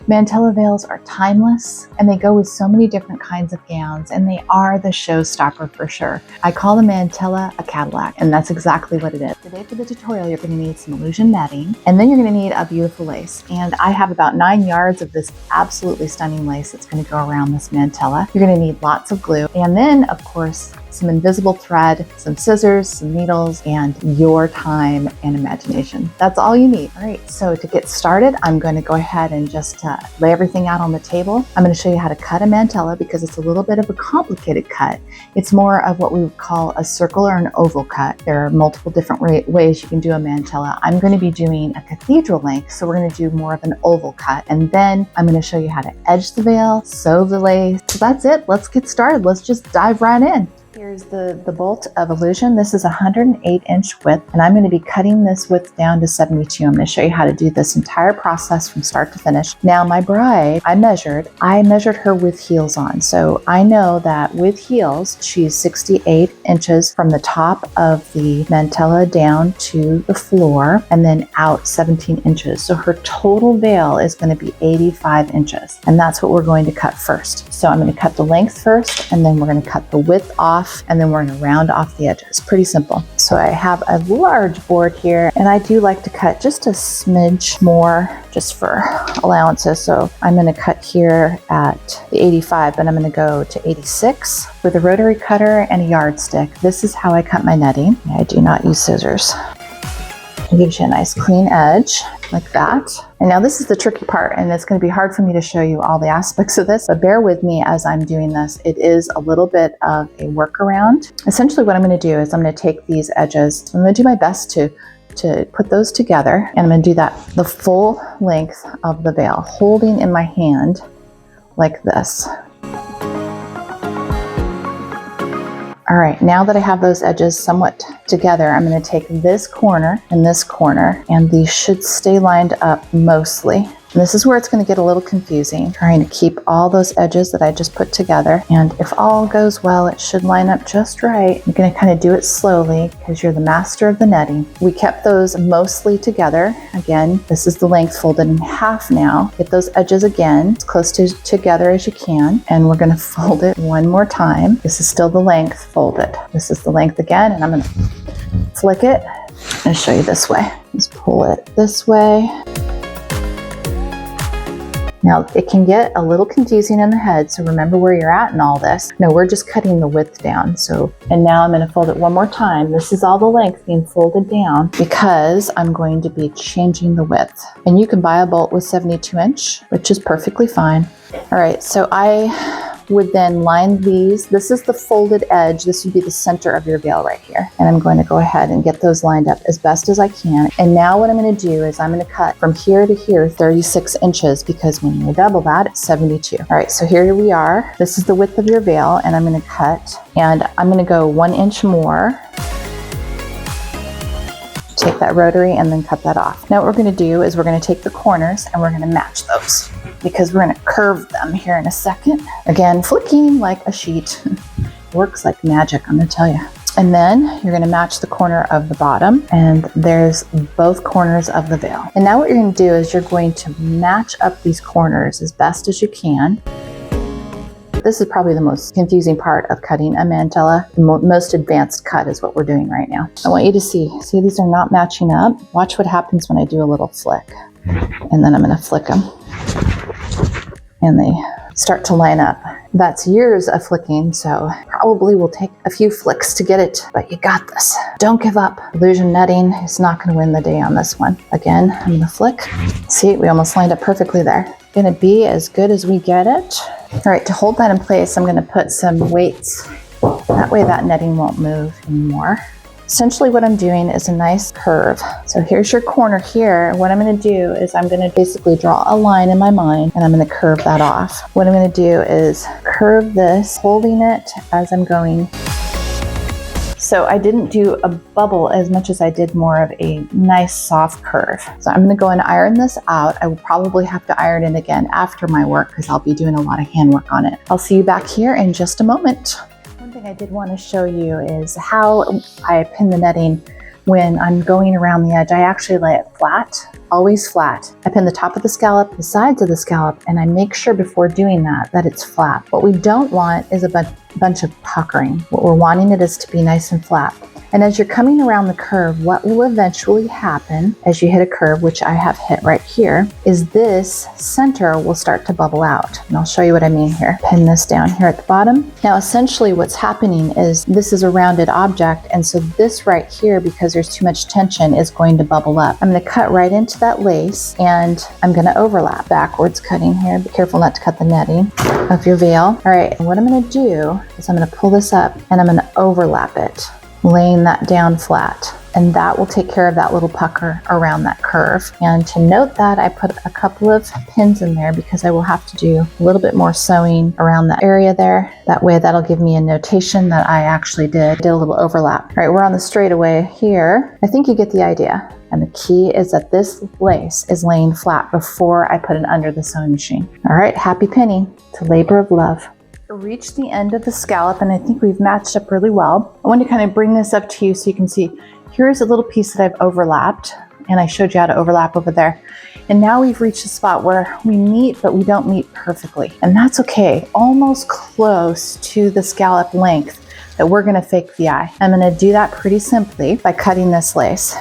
Mantilla veils are timeless and they go with so many different kinds of gowns, and they are the showstopper for sure. I call the Mantilla a Cadillac, and that's exactly what it is. Today for the tutorial, you're going to need some illusion netting, and then you're going to need a beautiful lace. And I have about 9 yards of this absolutely stunning lace that's going to go around this Mantilla. You're going to need lots of glue, and then of course some invisible thread, some scissors, some needles, and your time and imagination. That's all you need. All right, so to get started, I'm going to go ahead and just lay everything out on the table. I'm going to show you how to cut a mantilla because it's a little bit of a complicated cut. It's more of what we would call a circle or an oval cut. There are multiple different ways you can do a mantilla. I'm going to be doing a cathedral length, so we're going to do more of an oval cut. And then I'm going to show you how to edge the veil, sew the lace. So that's it. Let's get started. Let's just dive right in. Here's the bolt of illusion. This is 108-inch width, and I'm going to be cutting this width down to 72. I'm going to show you how to do this entire process from start to finish. Now, my bride, I measured her with heels on. So I know that with heels, she's 68 inches from the top of the mantilla down to the floor, and then out 17 inches. So her total veil is going to be 85 inches, and that's what we're going to cut first. So I'm going to cut the length first, and then we're going to cut the width off, and then we're going to round off the edges. Pretty simple. So I have a large board here, and I do like to cut just a smidge more just for allowances. So I'm going to cut here at the 85, but I'm going to go to 86 with a rotary cutter and a yardstick. This is how I cut my netting. I do not use scissors. It gives you a nice clean edge like that. And now this is the tricky part, and it's going to be hard for me to show you all the aspects of this, but bear with me as I'm doing this. It is a little bit of a workaround. Essentially what I'm going to do is I'm going to take these edges. I'm going to do my best to put those together, and I'm going to do that the full length of the veil, holding in my hand like this. All right, now that I have those edges somewhat together, I'm going to take this corner and this corner, and these should stay lined up mostly. And this is where it's going to get a little confusing, trying to keep all those edges that I just put together. And if all goes well, it should line up just right. You're going to kind of do it slowly because you're the master of the netting. We kept those mostly together. Again, this is the length folded in half now. Get those edges again as close to together as you can. And we're going to fold it one more time. This is still the length folded. This is the length again, and I'm going to flick it and show you this way. Just pull it this way. Now, it can get a little confusing in the head, so remember where you're at in all this. No, we're just cutting the width down. And now I'm going to fold it one more time. This is all the length being folded down because I'm going to be changing the width. And you can buy a bolt with 72 inch, which is perfectly fine. All right, so I would then line these. This is the folded edge. This would be the center of your veil right here. And I'm going to go ahead and get those lined up as best as I can. And now what I'm going to do is I'm going to cut from here to here 36 inches because when you double that, it's 72. All right, so here we are. This is the width of your veil, and I'm going to cut, and I'm going to go 1 inch more. Take that rotary and then cut that off. Now what we're going to do is we're going to take the corners and we're going to match those because we're going to curve them here in a second. Again, flicking like a sheet. Works like magic, I'm going to tell you. And then you're going to match the corner of the bottom, and there's both corners of the veil. And now what you're going to do is you're going to match up these corners as best as you can. This is probably the most confusing part of cutting a mantilla. The most advanced cut is what we're doing right now. I want you to see these are not matching up. Watch what happens when I do a little flick. And then I'm going to flick them. And they start to line up. That's years of flicking, so probably will take a few flicks to get it, but you got this. Don't give up. Illusion netting is not going to win the day on this one. Again, I'm going to flick. See, we almost lined up perfectly there. Going to be as good as we get it. All right, to hold that in place, I'm going to put some weights. That way that netting won't move anymore. Essentially what I'm doing is a nice curve. So here's your corner here. What I'm going to do is I'm going to basically draw a line in my mind, and I'm going to curve that off. What I'm going to do is curve this, holding it as I'm going. So I didn't do a bubble as much as I did more of a nice soft curve. So I'm going to go and iron this out. I will probably have to iron it again after my work because I'll be doing a lot of handwork on it. I'll see you back here in just a moment. One thing I did want to show you is how I pin the netting when I'm going around the edge, I actually lay it flat, always flat. I pin the top of the scallop, the sides of the scallop, and I make sure before doing that it's flat. What we don't want is a bunch of puckering. What we're wanting it is to be nice and flat. And as you're coming around the curve, what will eventually happen as you hit a curve, which I have hit right here, is this center will start to bubble out. And I'll show you what I mean here. Pin this down here at the bottom. Now, essentially what's happening is this is a rounded object. And so this right here, because there's too much tension, is going to bubble up. I'm going to cut right into that lace and I'm going to overlap. Backwards cutting here. Be careful not to cut the netting of your veil. All right, and what I'm going to do is I'm going to pull this up and I'm going to overlap it, laying that down flat, and that will take care of that little pucker around that curve. And to note that, I put a couple of pins in there because I will have to do a little bit more sewing around that area there. That way that'll give me a notation that I actually did a little overlap. All right, we're on the straightaway here. I think you get the idea. And the key is that this lace is laying flat before I put it under the sewing machine. All right, happy pinning. It's a labor of love. Reach the end of the scallop, and I think we've matched up really well. I want to kind of bring this up to you so you can see, here's a little piece that I've overlapped, and I showed you how to overlap over there. And now we've reached a spot where we meet, but we don't meet perfectly. And that's okay, almost close to the scallop length that we're gonna fake the eye. I'm gonna do that pretty simply by cutting this lace.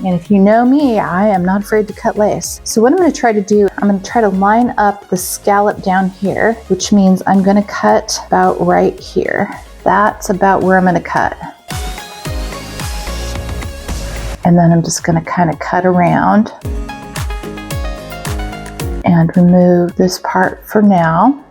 And if you know me, I am not afraid to cut lace. So what I'm going to try to do, I'm going to try to line up the scallop down here, which means I'm going to cut about right here. That's about where I'm going to cut. And then I'm just going to kind of cut around and remove this part for now.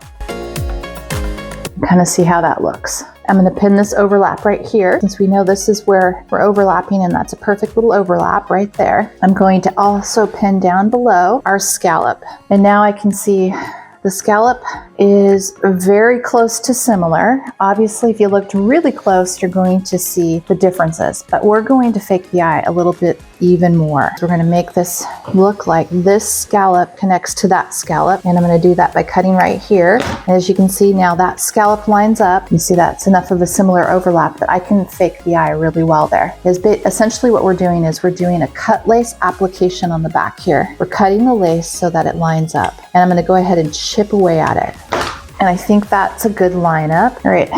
Kind of see how that looks. I'm going to pin this overlap right here, since we know this is where we're overlapping, and that's a perfect little overlap right there. I'm going to also pin down below our scallop. And now I can see the scallop is very close to similar. Obviously, if you looked really close, you're going to see the differences, but we're going to fake the eye a little bit even more. So we're going to make this look like this scallop connects to that scallop, and I'm going to do that by cutting right here. And as you can see now, that scallop lines up. You see that's enough of a similar overlap that I can fake the eye really well there. Essentially what we're doing is we're doing a cut lace application on the back here. We're cutting the lace so that it lines up, and I'm going to go ahead and chip away at it. And I think that's a good lineup. All right,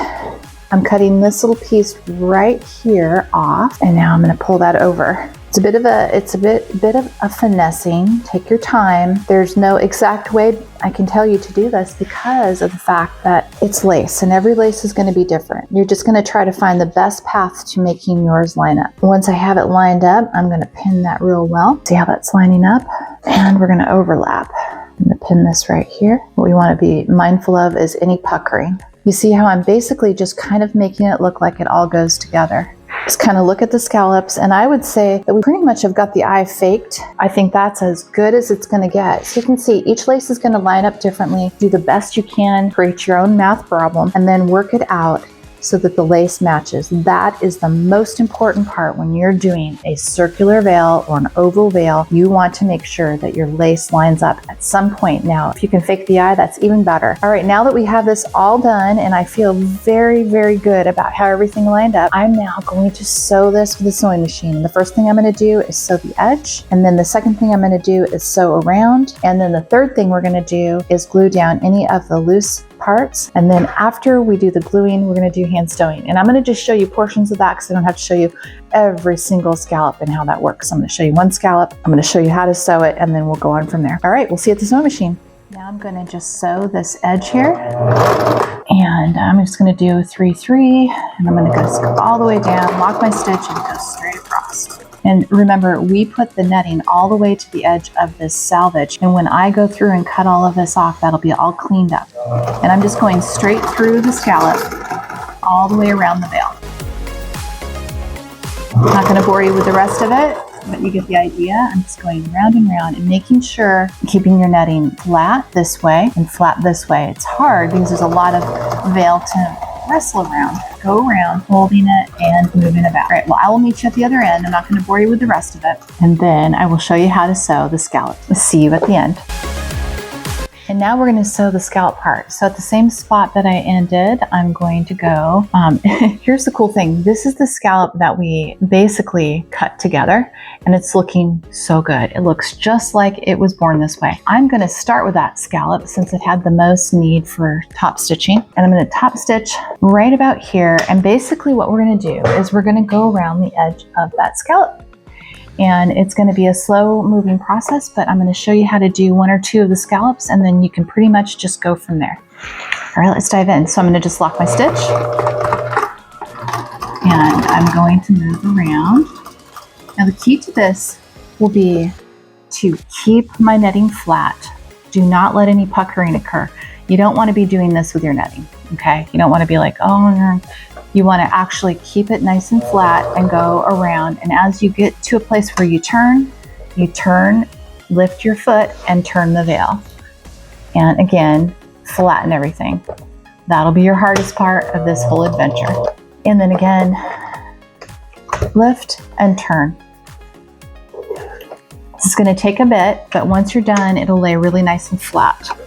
I'm cutting this little piece right here off, and now I'm going to pull that over. It's a bit of a finessing. Take your time. There's no exact way I can tell you to do this because of the fact that it's lace, and every lace is going to be different. You're just going to try to find the best path to making yours line up. Once I have it lined up, I'm going to pin that real well. See how that's lining up? And we're going to overlap. I'm going to pin this right here. What we want to be mindful of is any puckering. You see how I'm basically just kind of making it look like it all goes together. Just kind of look at the scallops, and I would say that we pretty much have got the eye faked. I think that's as good as it's going to get. So you can see each lace is going to line up differently. Do the best you can, create your own math problem, and then work it out so that the lace matches. That is the most important part when you're doing a circular veil or an oval veil. You want to make sure that your lace lines up at some point. Now, if you can fake the eye, that's even better. All right, now that we have this all done and I feel very, very good about how everything lined up, I'm now going to sew this with a sewing machine. The first thing I'm going to do is sew the edge, and then the second thing I'm going to do is sew around, and then the third thing we're going to do is glue down any of the loose parts. And then after we do the gluing, we're going to do hand sewing. And I'm going to just show you portions of that because I don't have to show you every single scallop and how that works. I'm going to show you one scallop, I'm going to show you how to sew it, and then we'll go on from there. All right, we'll see you at the sewing machine. Now I'm going to just sew this edge here, and I'm just going to do 3-3, and I'm going to go all the way down, lock my stitch, and go straight across. And remember, we put the netting all the way to the edge of this selvage, and when I go through and cut all of this off, that'll be all cleaned up. And I'm just going straight through the scallop all the way around the veil. I'm not going to bore you with the rest of it, but you get the idea. I'm just going round and round and making sure, keeping your netting flat this way and flat this way. It's hard because there's a lot of veil to wrestle around. Go around, holding it and moving it back. All right, well, I will meet you at the other end. I'm not going to bore you with the rest of it. And then I will show you how to sew the scallop. See you at the end. And now we're going to sew the scallop part. So at the same spot that I ended, I'm going to go, here's the cool thing. This is the scallop that we basically cut together, and it's looking so good. It looks just like it was born this way. I'm going to start with that scallop since it had the most need for top stitching. And I'm going to top stitch right about here. And basically what we're going to do is we're going to go around the edge of that scallop. And it's going to be a slow moving process, but I'm going to show you how to do 1 or 2 of the scallops, and then you can pretty much just go from there. All right, let's dive in. So I'm going to just lock my stitch, and I'm going to move around. Now the key to this will be to keep my netting flat. Do not let any puckering occur. You don't want to be doing this with your netting, okay? You don't want to be like, oh, you want to actually keep it nice and flat and go around. And as you get to a place where you turn, lift your foot and turn the veil. And again, flatten everything. That'll be your hardest part of this whole adventure. And then again, lift and turn. This is going to take a bit, but once you're done, it'll lay really nice and flat.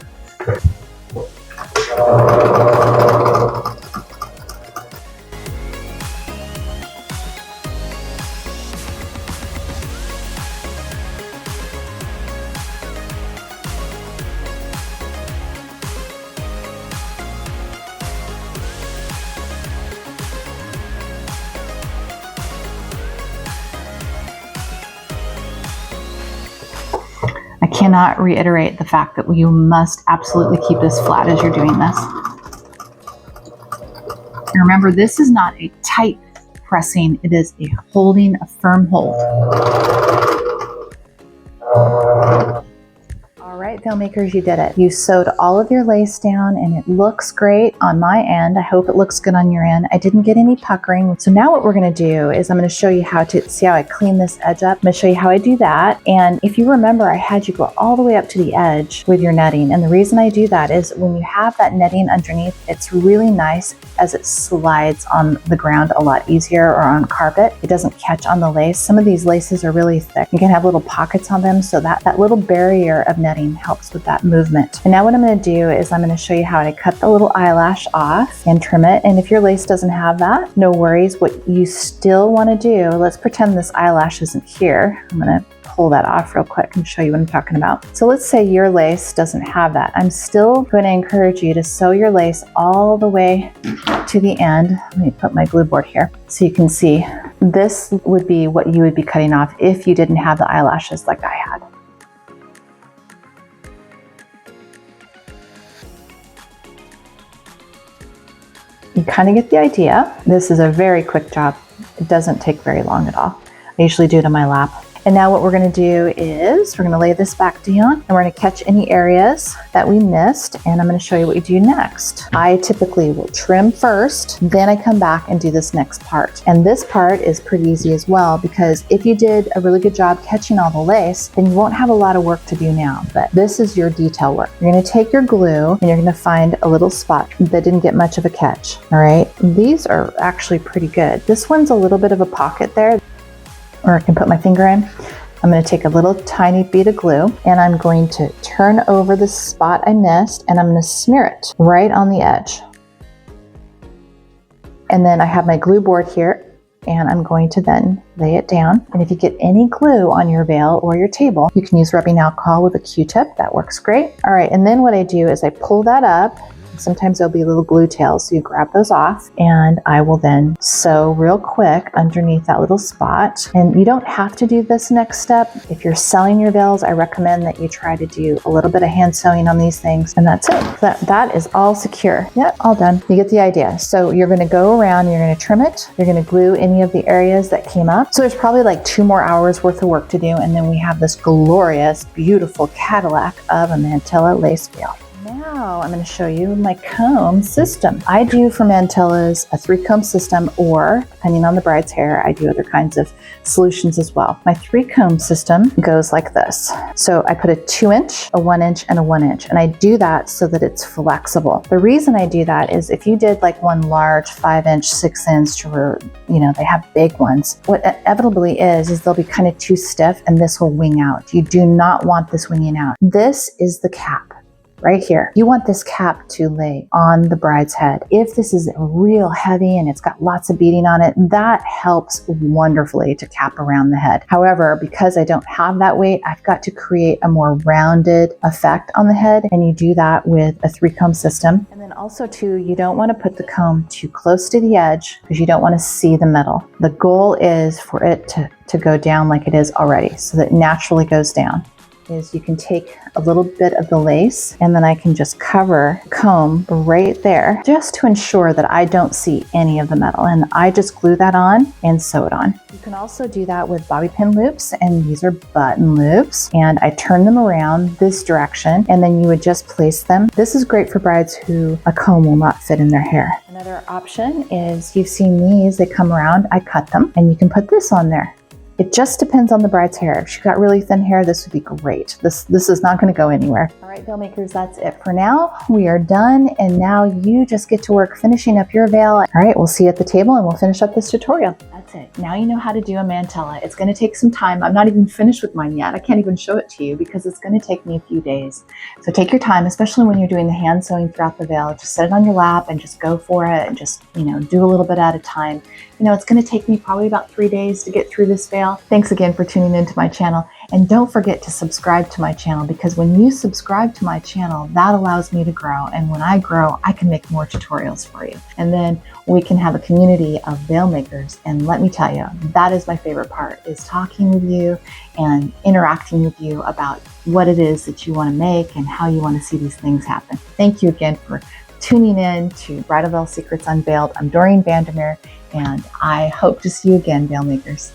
I cannot reiterate the fact that you must absolutely keep this flat as you're doing this. And remember, this is not a tight pressing, it is a holding, a firm hold. All right, veil makers, you did it. You sewed all of your lace down and it looks great on my end. I hope it looks good on your end. I didn't get any puckering. So now what we're gonna do is I'm gonna show you how to, see how I clean this edge up? I'm gonna show you how I do that. And if you remember, I had you go all the way up to the edge with your netting. And the reason I do that is when you have that netting underneath, it's really nice as it slides on the ground a lot easier, or on carpet. It doesn't catch on the lace. Some of these laces are really thick. You can have little pockets on them, so that little barrier of netting helps with that movement. And now what I'm going to do is I'm going to show you how to cut the little eyelash off and trim it. And if your lace doesn't have that, no worries. What you still want to do, let's pretend this eyelash isn't here. I'm going to pull that off real quick and show you what I'm talking about. So let's say your lace doesn't have that. I'm still going to encourage you to sew your lace all the way to the end. Let me put my glue board here so you can see. This would be what you would be cutting off if you didn't have the eyelashes like I had. You kind of get the idea. This is a very quick job. It doesn't take very long at all. I usually do it on my lap. And now what we're going to do is we're going to lay this back down and we're going to catch any areas that we missed. And I'm going to show you what you do next. I typically will trim first, then I come back and do this next part. And this part is pretty easy as well, because if you did a really good job catching all the lace, then you won't have a lot of work to do now. But this is your detail work. You're going to take your glue and you're going to find a little spot that didn't get much of a catch. All right. These are actually pretty good. This one's a little bit of a pocket there, or I can put my finger in. I'm going to take a little tiny bead of glue and I'm going to turn over the spot I missed and I'm going to smear it right on the edge. And then I have my glue board here and I'm going to then lay it down. And if you get any glue on your veil or your table, you can use rubbing alcohol with a Q-tip. That works great. All right, and then what I do is I pull that up. Sometimes there'll be little glue tails, so you grab those off, and I will then sew real quick underneath that little spot. And you don't have to do this next step. If you're selling your veils, I recommend that you try to do a little bit of hand sewing on these things, and that's it. That is all secure. Yep, all done. You get the idea. So you're going to go around, you're going to trim it, you're going to glue any of the areas that came up. So there's probably like 2 more hours worth of work to do, and then we have this glorious, beautiful Cadillac of a Mantilla lace veil. Now I'm going to show you my comb system. I do for Mantillas a 3-comb system, or depending on the bride's hair, I do other kinds of solutions as well. My 3-comb system goes like this. So I put a 2-inch, a 1-inch, and a 1-inch, and I do that so that it's flexible. The reason I do that is if you did like one large 5-inch, 6-inch, or they have big ones, what inevitably is they'll be kind of too stiff and this will wing out. You do not want this winging out. This is the cap. right here. You want this cap to lay on the bride's head. If this is real heavy and it's got lots of beading on it, that helps wonderfully to cap around the head. However, because I don't have that weight, I've got to create a more rounded effect on the head, and you do that with a 3-comb system. And then also too, you don't want to put the comb too close to the edge because you don't want to see the metal. The goal is for it to go down like it is already, so that it naturally goes down. Is you can take a little bit of the lace and then I can just cover the comb right there just to ensure that I don't see any of the metal, and I just glue that on and sew it on. You can also do that with bobby pin loops, and these are button loops, and I turn them around this direction and then you would just place them. This is great for brides who a comb will not fit in their hair. Another option is, you've seen these, they come around, I cut them, and you can put this on there. It just depends on the bride's hair. If she's got really thin hair, this would be great. This is not going to go anywhere. All right, veil makers, that's it for now. We are done, and now you just get to work finishing up your veil. All right, we'll see you at the table and we'll finish up this tutorial. That's it. Now you know how to do a mantilla. It's going to take some time. I'm not even finished with mine yet. I can't even show it to you because it's going to take me a few days. So take your time, especially when you're doing the hand sewing throughout the veil. Just set it on your lap and just go for it, and just, do a little bit at a time. It's going to take me probably about 3 days to get through this veil. Thanks again for tuning into my channel. And don't forget to subscribe to my channel, because when you subscribe to my channel, that allows me to grow. And when I grow, I can make more tutorials for you. And then we can have a community of veil makers. And let me tell you, that is my favorite part, is talking with you and interacting with you about what it is that you want to make and how you want to see these things happen. Thank you again for tuning in to Bridal Veil Secrets Unveiled. I'm Dorene Vandermeer, and I hope to see you again, veil makers.